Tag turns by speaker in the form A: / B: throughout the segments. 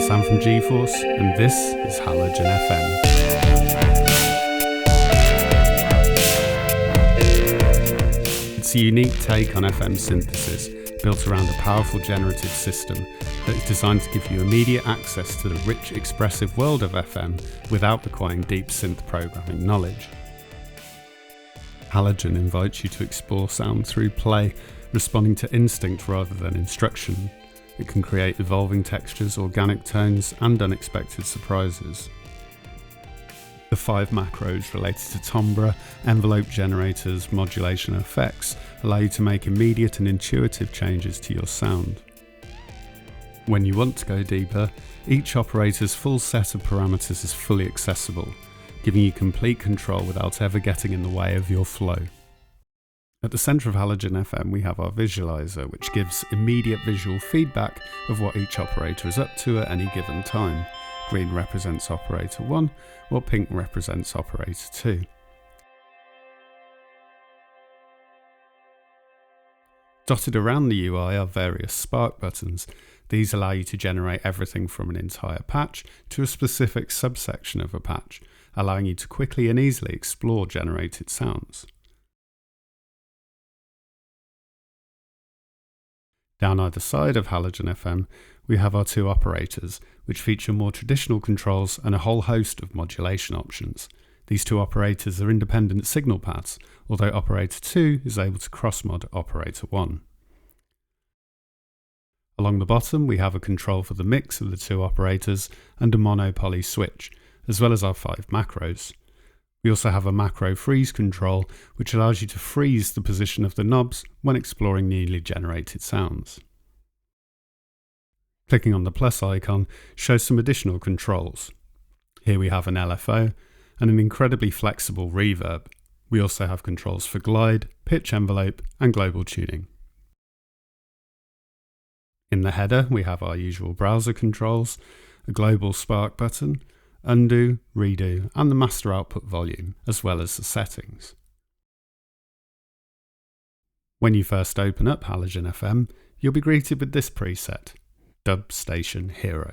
A: Sam from GeForce, and this is Halogen FM. It's a unique take on FM synthesis, built around a powerful generative system that is designed to give you immediate access to the rich, expressive world of FM without requiring deep synth programming knowledge. Halogen invites you to explore sound through play, responding to instinct rather than instruction. It can create evolving textures, organic tones, and unexpected surprises. The 5 macros related to timbre, envelope generators, modulation, and effects allow you to make immediate and intuitive changes to your sound. When you want to go deeper, each operator's full set of parameters is fully accessible, giving you complete control without ever getting in the way of your flow. At the centre of Halogen FM we have our visualizer, which gives immediate visual feedback of what each operator is up to at any given time. Green represents operator 1, while pink represents operator 2. Dotted around the UI are various spark buttons. These allow you to generate everything from an entire patch to a specific subsection of a patch, allowing you to quickly and easily explore generated sounds. Down either side of Halogen FM, we have our 2 operators, which feature more traditional controls and a whole host of modulation options. These 2 operators are independent signal paths, although operator 2 is able to cross-mod operator 1. Along the bottom, we have a control for the mix of the 2 operators and a mono-poly switch, as well as our 5 macros. We also have a macro freeze control, which allows you to freeze the position of the knobs when exploring newly generated sounds. Clicking on the plus icon shows some additional controls. Here we have an LFO and an incredibly flexible reverb. We also have controls for glide, pitch envelope, and global tuning. In the header, we have our usual browser controls, a global spark button, undo, redo, and the master output volume, as well as the settings. When you first open up Halogen FM, you'll be greeted with this preset, Dub Station Hero.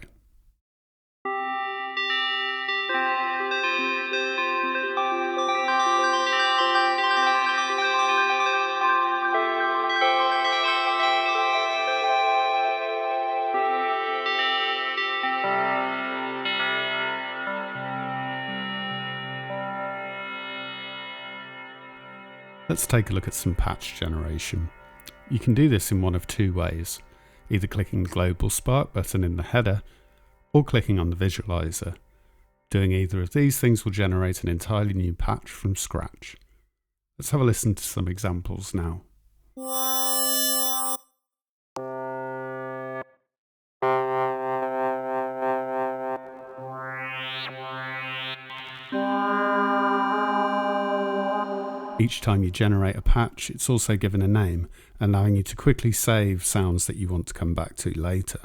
A: Let's take a look at some patch generation. You can do this in one of 2 ways, either clicking the global spark button in the header or clicking on the visualizer. Doing either of these things will generate an entirely new patch from scratch. Let's have a listen to some examples now. Each time you generate a patch, it's also given a name, allowing you to quickly save sounds that you want to come back to later.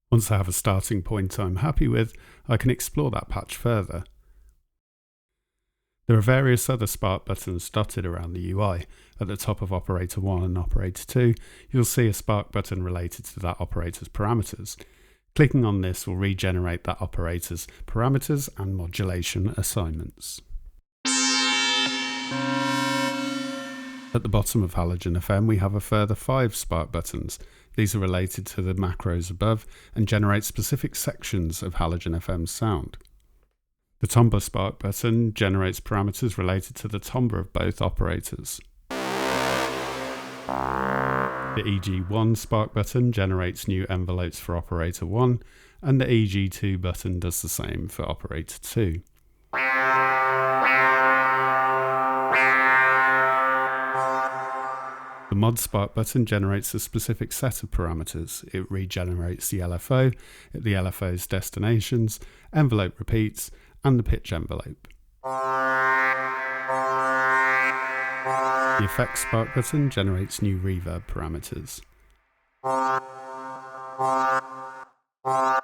A: Once I have a starting point I'm happy with, I can explore that patch further. There are various other spark buttons dotted around the UI. At the top of operator 1 and operator 2, you'll see a spark button related to that operator's parameters. Clicking on this will regenerate that operator's parameters and modulation assignments. At the bottom of Halogen FM we have a further 5 spark buttons. These are related to the macros above and generate specific sections of Halogen FM's sound. The timbre spark button generates parameters related to the timbre of both operators. The EG1 spark button generates new envelopes for operator 1, and the EG2 button does the same for operator 2. The mod spark button generates a specific set of parameters. It regenerates the LFO, the LFO's destinations, envelope repeats, and the pitch envelope. The effects spark button generates new reverb parameters.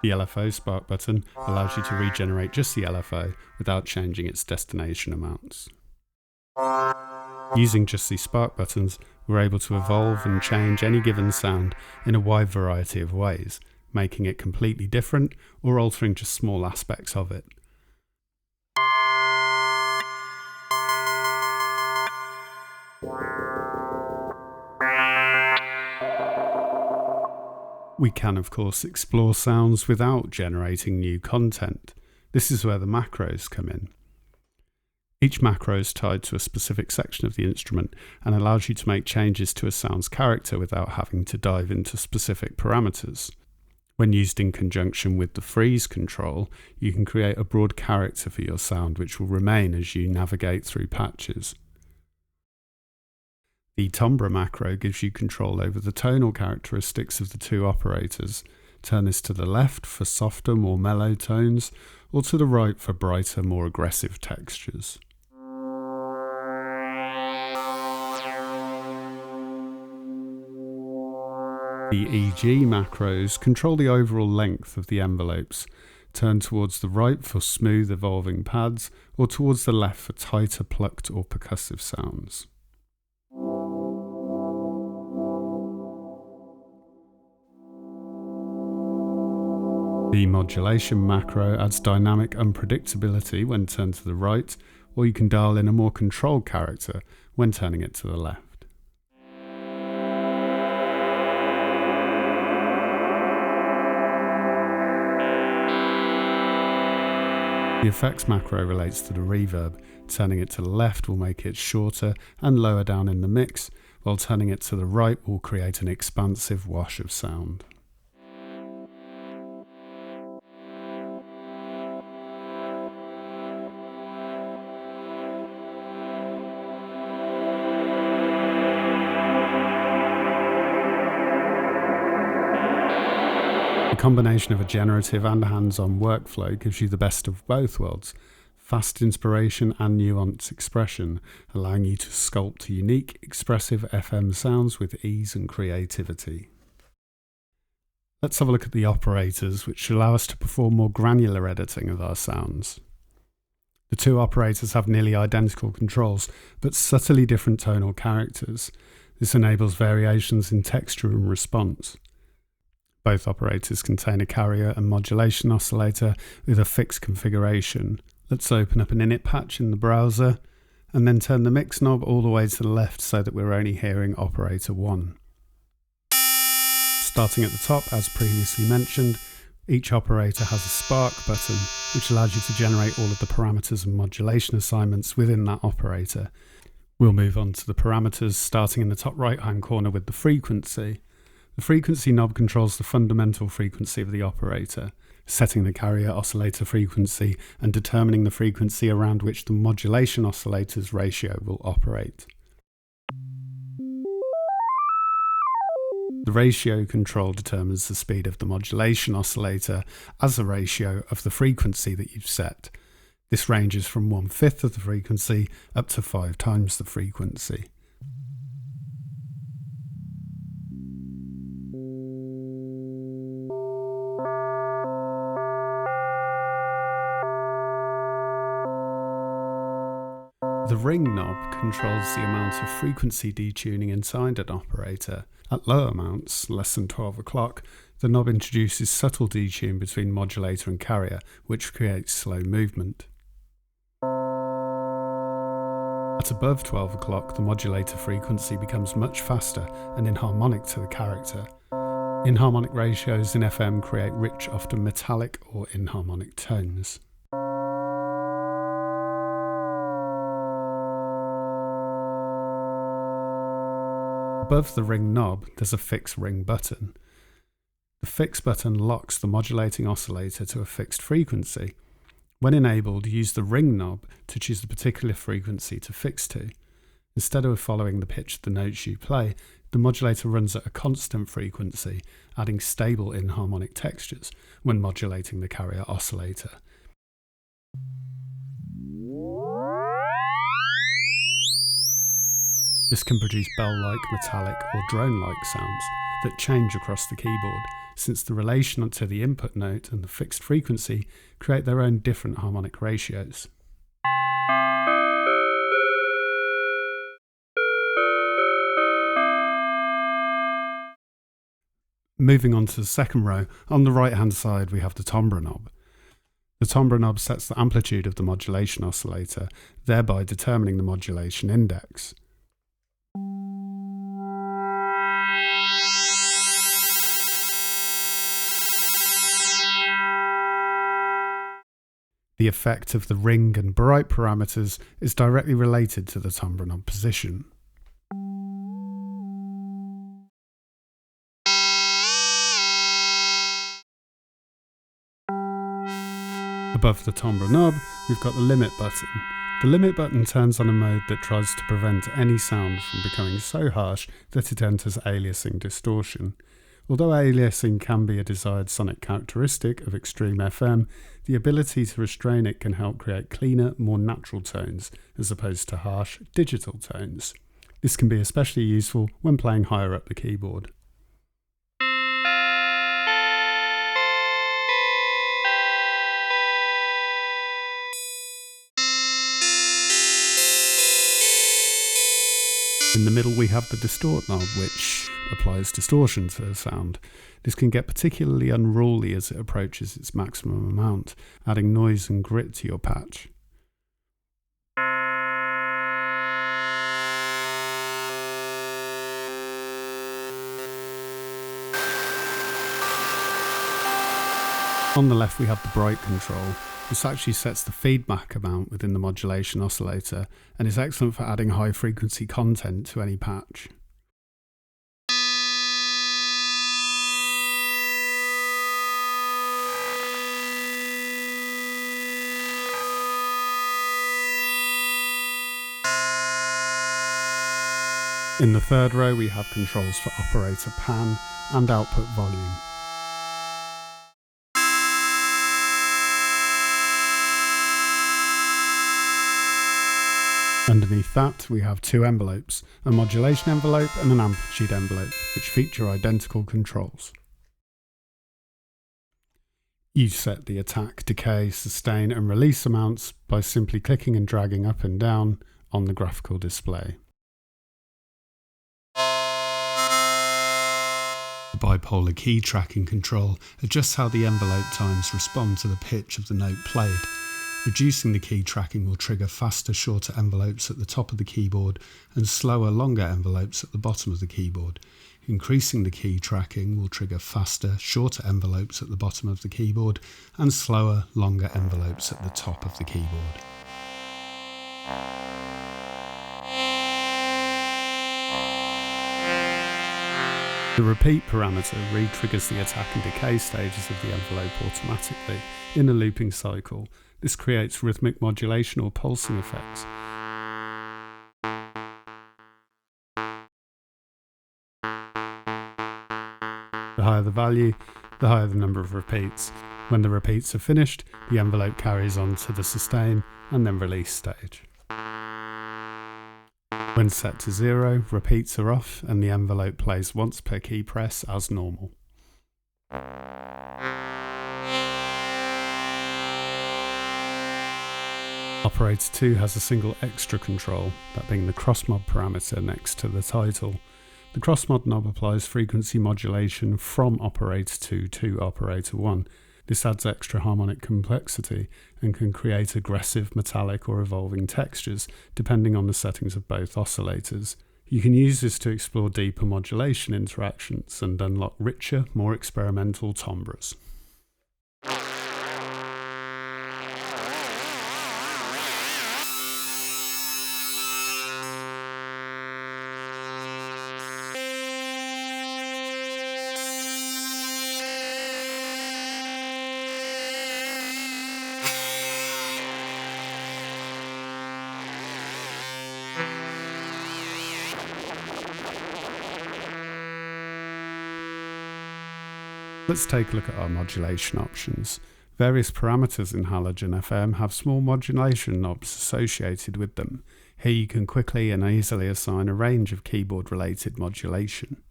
A: The LFO spark button allows you to regenerate just the LFO without changing its destination amounts. Using just these spark buttons, we're able to evolve and change any given sound in a wide variety of ways, making it completely different or altering just small aspects of it. We can, of course, explore sounds without generating new content. This is where the macros come in. Each macro is tied to a specific section of the instrument and allows you to make changes to a sound's character without having to dive into specific parameters. When used in conjunction with the freeze control, you can create a broad character for your sound which will remain as you navigate through patches. The timbre macro gives you control over the tonal characteristics of the two operators. Turn this to the left for softer, more mellow tones, or to the right for brighter, more aggressive textures. The EG macros control the overall length of the envelopes. Turn towards the right for smooth, evolving pads, or towards the left for tighter, plucked or percussive sounds. The modulation macro adds dynamic unpredictability when turned to the right, or you can dial in a more controlled character when turning it to the left. The effects macro relates to the reverb. Turning it to the left will make it shorter and lower down in the mix, while turning it to the right will create an expansive wash of sound. The combination of a generative and a hands-on workflow gives you the best of both worlds, fast inspiration and nuanced expression, allowing you to sculpt unique, expressive FM sounds with ease and creativity. Let's have a look at the operators, which allow us to perform more granular editing of our sounds. The two operators have nearly identical controls, but subtly different tonal characters. This enables variations in texture and response. Both operators contain a carrier and modulation oscillator with a fixed configuration. Let's open up an init patch in the browser and then turn the mix knob all the way to the left so that we're only hearing operator 1. Starting at the top, as previously mentioned, each operator has a spark button which allows you to generate all of the parameters and modulation assignments within that operator. We'll move on to the parameters, starting in the top right hand corner with the frequency. The frequency knob controls the fundamental frequency of the operator, setting the carrier oscillator frequency and determining the frequency around which the modulation oscillator's ratio will operate. The ratio control determines the speed of the modulation oscillator as a ratio of the frequency that you've set. This ranges from 1/5 of the frequency up to 5 times the frequency. The ring knob controls the amount of frequency detuning inside an operator. At low amounts, less than 12 o'clock, the knob introduces subtle detune between modulator and carrier, which creates slow movement. At above 12 o'clock, the modulator frequency becomes much faster and inharmonic to the character. Inharmonic ratios in FM create rich, often metallic or inharmonic tones. Above the ring knob, there's a fixed ring button. The fix button locks the modulating oscillator to a fixed frequency. When enabled, use the ring knob to choose the particular frequency to fix to. Instead of following the pitch of the notes you play, the modulator runs at a constant frequency, adding stable inharmonic textures when modulating the carrier oscillator. This can produce bell-like, metallic or drone-like sounds that change across the keyboard, since the relation to the input note and the fixed frequency create their own different harmonic ratios. Moving on to the second row, on the right hand side we have the timbre knob. The timbre knob sets the amplitude of the modulation oscillator, thereby determining the modulation index. The effect of the ring and bright parameters is directly related to the timbre knob position. Above the timbre knob, we've got the limit button. The limit button turns on a mode that tries to prevent any sound from becoming so harsh that it enters aliasing distortion. Although aliasing can be a desired sonic characteristic of extreme FM, the ability to restrain it can help create cleaner, more natural tones, as opposed to harsh, digital tones. This can be especially useful when playing higher up the keyboard. In the middle we have the distort knob, which applies distortion to the sound. This can get particularly unruly as it approaches its maximum amount, adding noise and grit to your patch. On the left we have the bright control. This actually sets the feedback amount within the modulation oscillator and is excellent for adding high frequency content to any patch. In the third row we have controls for operator pan and output volume. Underneath that we have two envelopes, a modulation envelope and an amplitude envelope, which feature identical controls. You set the attack, decay, sustain and release amounts by simply clicking and dragging up and down on the graphical display. The bipolar key tracking control adjusts how the envelope times respond to the pitch of the note played. Reducing the key tracking will trigger faster, shorter envelopes at the top of the keyboard and slower, longer envelopes at the bottom of the keyboard. Increasing the key tracking will trigger faster, shorter envelopes at the bottom of the keyboard and slower, longer envelopes at the top of the keyboard. The repeat parameter re-triggers the attack and decay stages of the envelope automatically in a looping cycle. This creates rhythmic modulation or pulsing effects. The higher the value, the higher the number of repeats. When the repeats are finished, the envelope carries on to the sustain and then release stage. When set to 0, repeats are off and the envelope plays once per key press as normal. Operator 2 has a single extra control, that being the crossmod parameter next to the title. The crossmod knob applies frequency modulation from operator 2 to operator 1. This adds extra harmonic complexity and can create aggressive, metallic or evolving textures depending on the settings of both oscillators. You can use this to explore deeper modulation interactions and unlock richer, more experimental timbres. Let's take a look at our modulation options. Various parameters in Halogen FM have small modulation knobs associated with them. Here you can quickly and easily assign a range of keyboard-related modulation.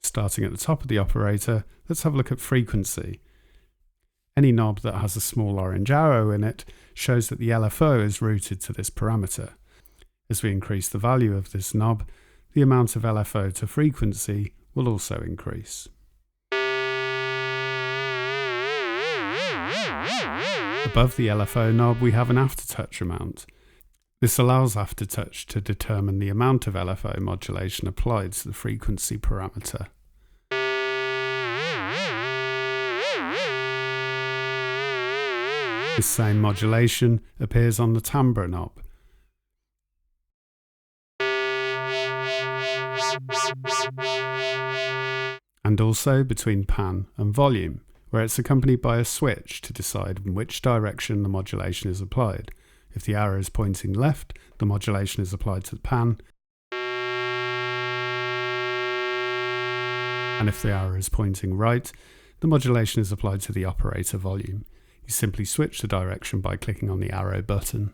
A: Starting at the top of the operator, let's have a look at frequency. Any knob that has a small orange arrow in it shows that the LFO is routed to this parameter. As we increase the value of this knob, the amount of LFO to frequency will also increase. Above the LFO knob we have an aftertouch amount. This allows aftertouch to determine the amount of LFO modulation applied to the frequency parameter. This same modulation appears on the timbre knob. And also between pan and volume, where it's accompanied by a switch to decide in which direction the modulation is applied. If the arrow is pointing left, the modulation is applied to the pan, and if the arrow is pointing right, the modulation is applied to the operator volume. You simply switch the direction by clicking on the arrow button.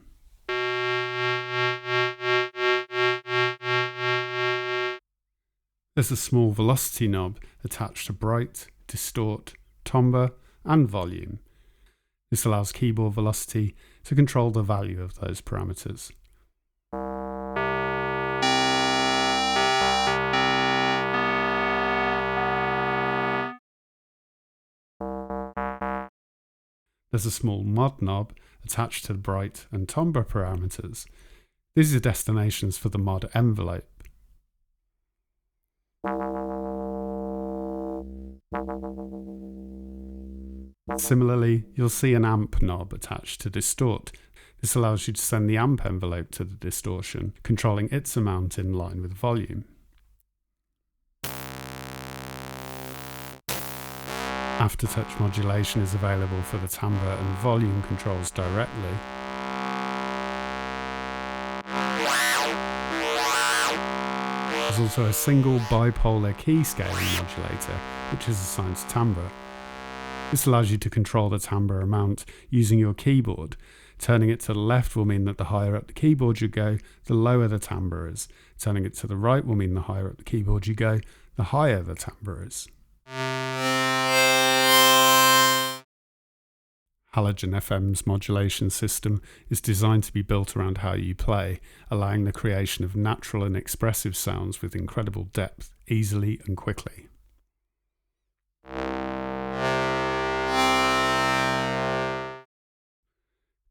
A: There's a small velocity knob attached to bright, distort, timbre and volume. This allows keyboard velocity to control the value of those parameters. There's a small mod knob attached to the bright and timbre parameters. These are destinations for the mod envelope. Similarly, you'll see an amp knob attached to distort. This allows you to send the amp envelope to the distortion, controlling its amount in line with volume. Aftertouch modulation is available for the timbre and volume controls directly. There's also a single bipolar key scaling modulator, which is assigned to timbre. This allows you to control the timbre amount using your keyboard. Turning it to the left will mean that the higher up the keyboard you go, the lower the timbre is. Turning it to the right will mean the higher up the keyboard you go, the higher the timbre is. Halogen FM's modulation system is designed to be built around how you play, allowing the creation of natural and expressive sounds with incredible depth, easily and quickly.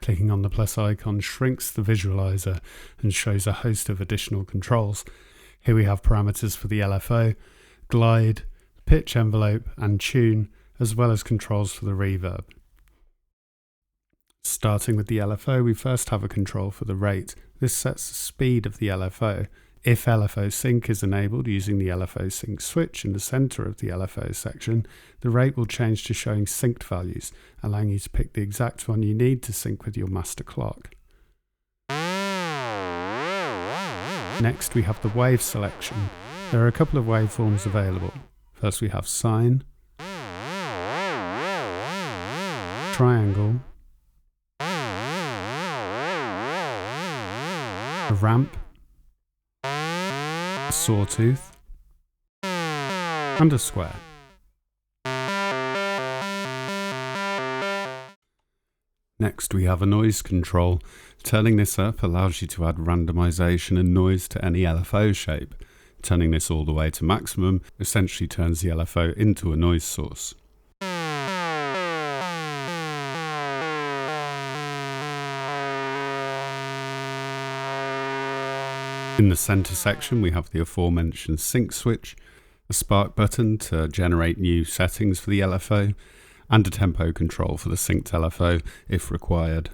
A: Clicking on the plus icon shrinks the visualizer and shows a host of additional controls. Here we have parameters for the LFO, glide, pitch envelope and tune, as well as controls for the reverb. Starting with the LFO, we first have a control for the rate. This sets the speed of the LFO. If LFO sync is enabled using the LFO sync switch in the center of the LFO section, the rate will change to showing synced values, allowing you to pick the exact one you need to sync with your master clock. Next we have the wave selection. There are a couple of waveforms available. First we have sine, triangle, a ramp, a sawtooth, and a square. Next we have a noise control. Turning this up allows you to add randomization and noise to any LFO shape. Turning this all the way to maximum essentially turns the LFO into a noise source. In the center section we have the aforementioned sync switch, a spark button to generate new settings for the LFO, and a tempo control for the synced LFO if required.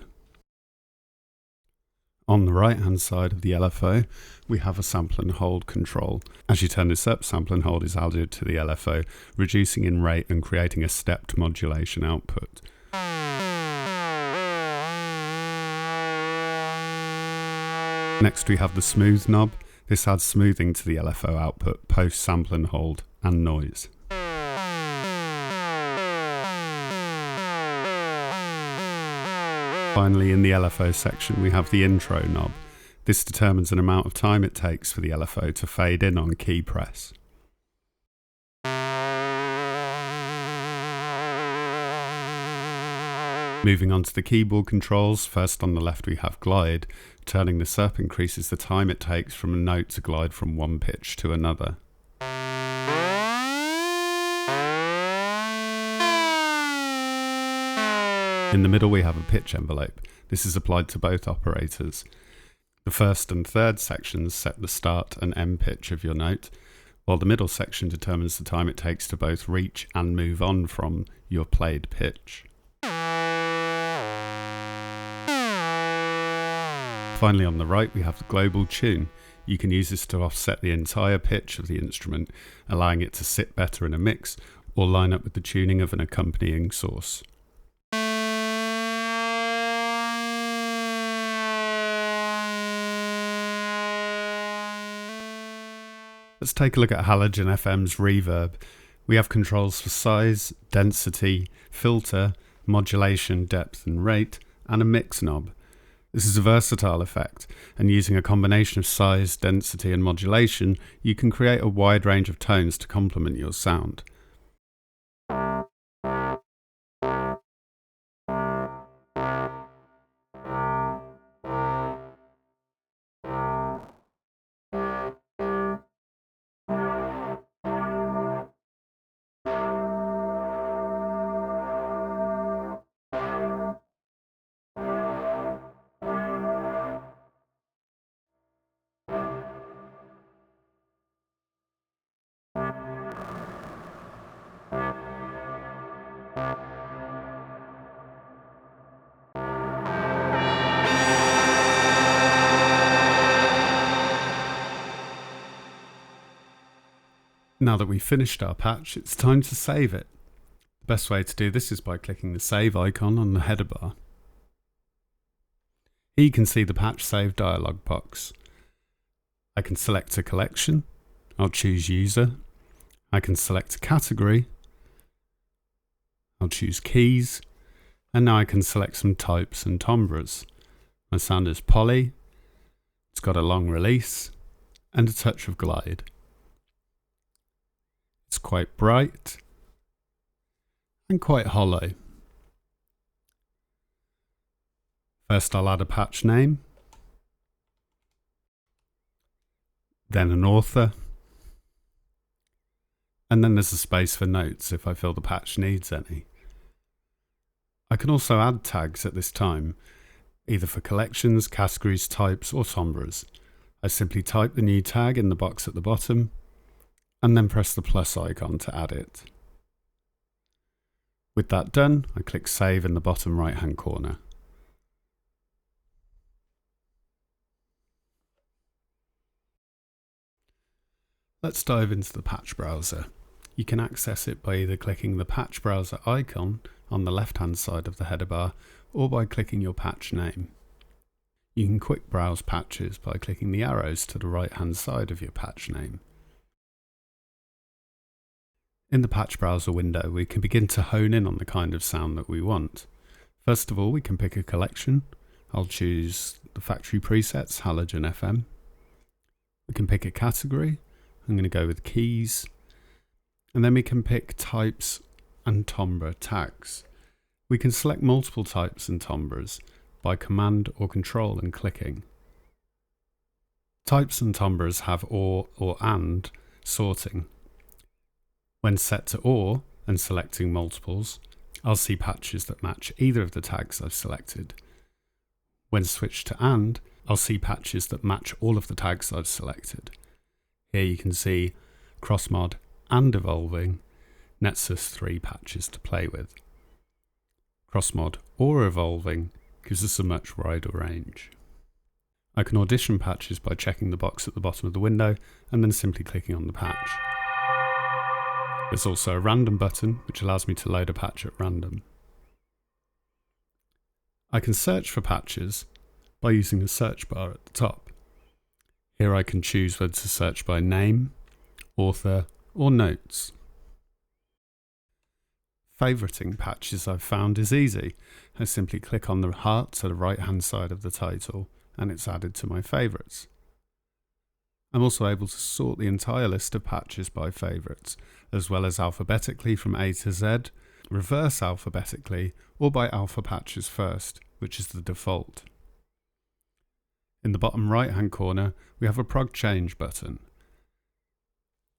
A: On the right hand side of the LFO we have a sample and hold control. As you turn this up, sample and hold is added to the LFO, reducing in rate and creating a stepped modulation output. Next we have the smooth knob. This adds smoothing to the LFO output post sample and hold and noise. Finally, in the LFO section we have the intro knob. This determines an amount of time it takes for the LFO to fade in on key press. Moving on to the keyboard controls, first on the left we have glide. Turning this up increases the time it takes from a note to glide from one pitch to another. In the middle we have a pitch envelope. This is applied to both operators. The first and third sections set the start and end pitch of your note, while the middle section determines the time it takes to both reach and move on from your played pitch. Finally, on the right we have the global tune. You can use this to offset the entire pitch of the instrument, allowing it to sit better in a mix or line up with the tuning of an accompanying source. Let's take a look at Halogen FM's Reverb. We have controls for size, density, filter, modulation, depth and rate, and a mix knob. This is a versatile effect, and using a combination of size, density and modulation, you can create a wide range of tones to complement your sound. Now that we've finished our patch, it's time to save it. The best way to do this is by clicking the save icon on the header bar. Here you can see the patch save dialog box. I can select a collection. I'll choose user. I can select a category. I'll choose keys. And now I can select some types and timbres. My sound is poly. It's got a long release and a touch of glide. It's quite bright and quite hollow. First I'll add a patch name, then an author, and then there's a space for notes if I feel the patch needs any. I can also add tags at this time, either for collections, categories, types or timbres. I simply type the new tag in the box at the bottom, and then press the plus icon to add it. With that done, I click save in the bottom right hand corner. Let's dive into the patch browser. You can access it by either clicking the patch browser icon on the left hand side of the header bar or by clicking your patch name. You can quick browse patches by clicking the arrows to the right hand side of your patch name. In the patch browser window, we can begin to hone in on the kind of sound that we want. First of all, we can pick a collection. I'll choose the factory presets, Halogen FM. We can pick a category. I'm going to go with keys. And then we can pick types and timbre tags. We can select multiple types and timbres by command or control and clicking. Types and timbres have or and sorting. When set to OR and selecting multiples, I'll see patches that match either of the tags I've selected. When switched to AND, I'll see patches that match all of the tags I've selected. Here you can see crossmod and evolving nets us 3 patches to play with. Crossmod or evolving gives us a much wider range. I can audition patches by checking the box at the bottom of the window and then simply clicking on the patch. There's also a random button which allows me to load a patch at random. I can search for patches by using the search bar at the top. Here I can choose whether to search by name, author or notes. Favoriting patches I've found is easy. I simply click on the heart to the right hand side of the title and it's added to my favourites. I'm also able to sort the entire list of patches by favourites, as well as alphabetically from A to Z, reverse alphabetically, or by alpha patches first, which is the default. In the bottom right hand corner, we have a prog change button.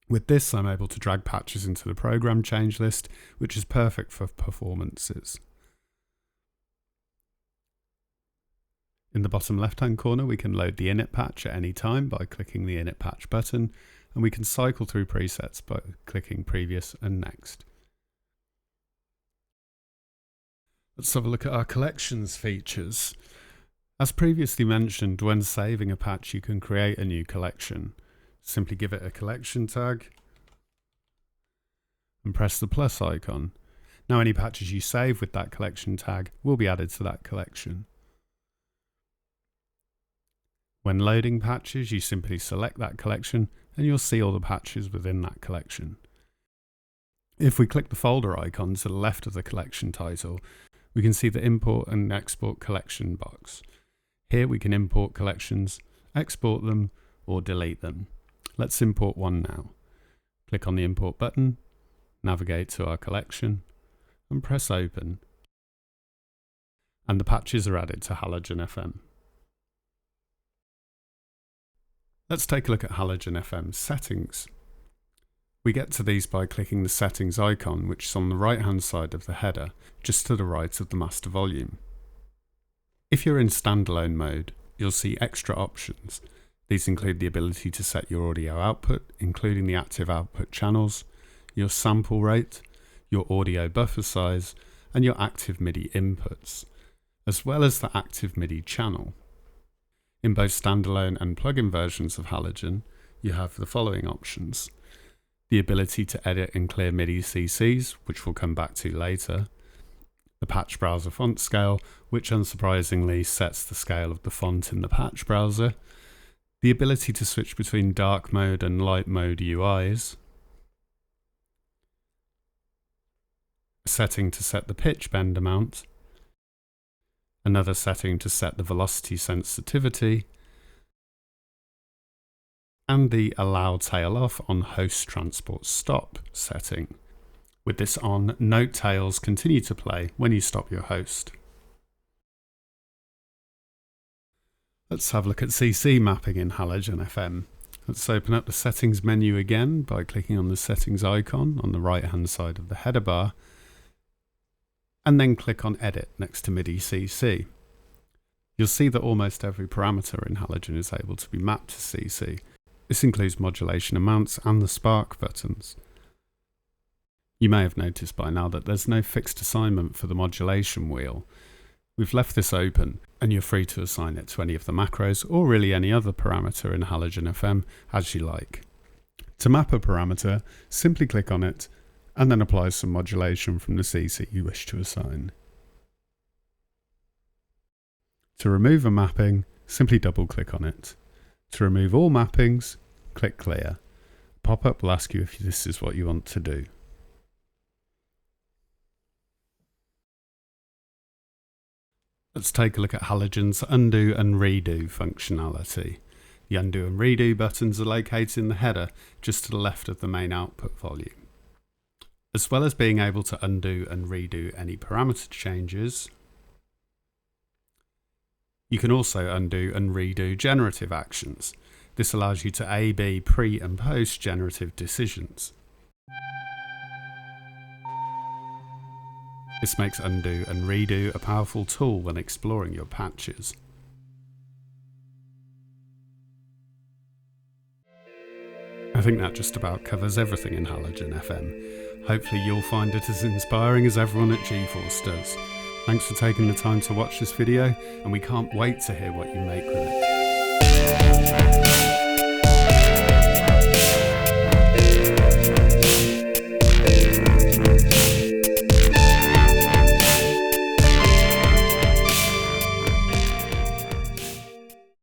A: With this, I'm able to drag patches into the program change list, which is perfect for performances. In the bottom left hand corner we can load the init patch at any time by clicking the init patch button, and we can cycle through presets by clicking previous and next. Let's have a look at our collections features. As previously mentioned, when saving a patch you can create a new collection. Simply give it a collection tag and press the plus icon. Now any patches you save with that collection tag will be added to that collection. When loading patches, you simply select that collection and you'll see all the patches within that collection. If we click the folder icon to the left of the collection title, we can see the import and export collection box. Here we can import collections, export them, or delete them. Let's import one now. Click on the import button, navigate to our collection, and press open. And the patches are added to Halogen FM. Let's take a look at Halogen FM's settings. We get to these by clicking the settings icon, which is on the right hand side of the header, just to the right of the master volume. If you're in standalone mode, you'll see extra options. These include the ability to set your audio output, including the active output channels, your sample rate, your audio buffer size, and your active MIDI inputs, as well as the active MIDI channel. In both standalone and plugin versions of Halogen, you have the following options: the ability to edit and clear MIDI CCs, which we'll come back to later, the patch browser font scale, which unsurprisingly sets the scale of the font in the patch browser, the ability to switch between dark mode and light mode UIs, a setting to set the pitch bend amount, another setting to set the velocity sensitivity, and the allow tail off on host transport stop setting. With this on, note tails continue to play when you stop your host. Let's have a look at CC mapping in Halogen FM. Let's open up the settings menu again by clicking on the settings icon on the right hand side of the header bar, and then click on Edit next to MIDI CC. You'll see that almost every parameter in Halogen is able to be mapped to CC. This includes modulation amounts and the spark buttons. You may have noticed by now that there's no fixed assignment for the modulation wheel. We've left this open, and you're free to assign it to any of the macros or really any other parameter in Halogen FM as you like. To map a parameter, simply click on it and then apply some modulation from the CC you wish to assign. To remove a mapping, simply double click on it. To remove all mappings, click Clear. A pop-up will ask you if this is what you want to do. Let's take a look at Halogen's undo and redo functionality. The undo and redo buttons are located in the header just to the left of the main output volume. As well as being able to undo and redo any parameter changes, you can also undo and redo generative actions. This allows you to A/B pre and post generative decisions. This makes undo and redo a powerful tool when exploring your patches. I think that just about covers everything in Halogen FM. Hopefully you'll find it as inspiring as everyone at GeForce does. Thanks for taking the time to watch this video, and we can't wait to hear what you make with it.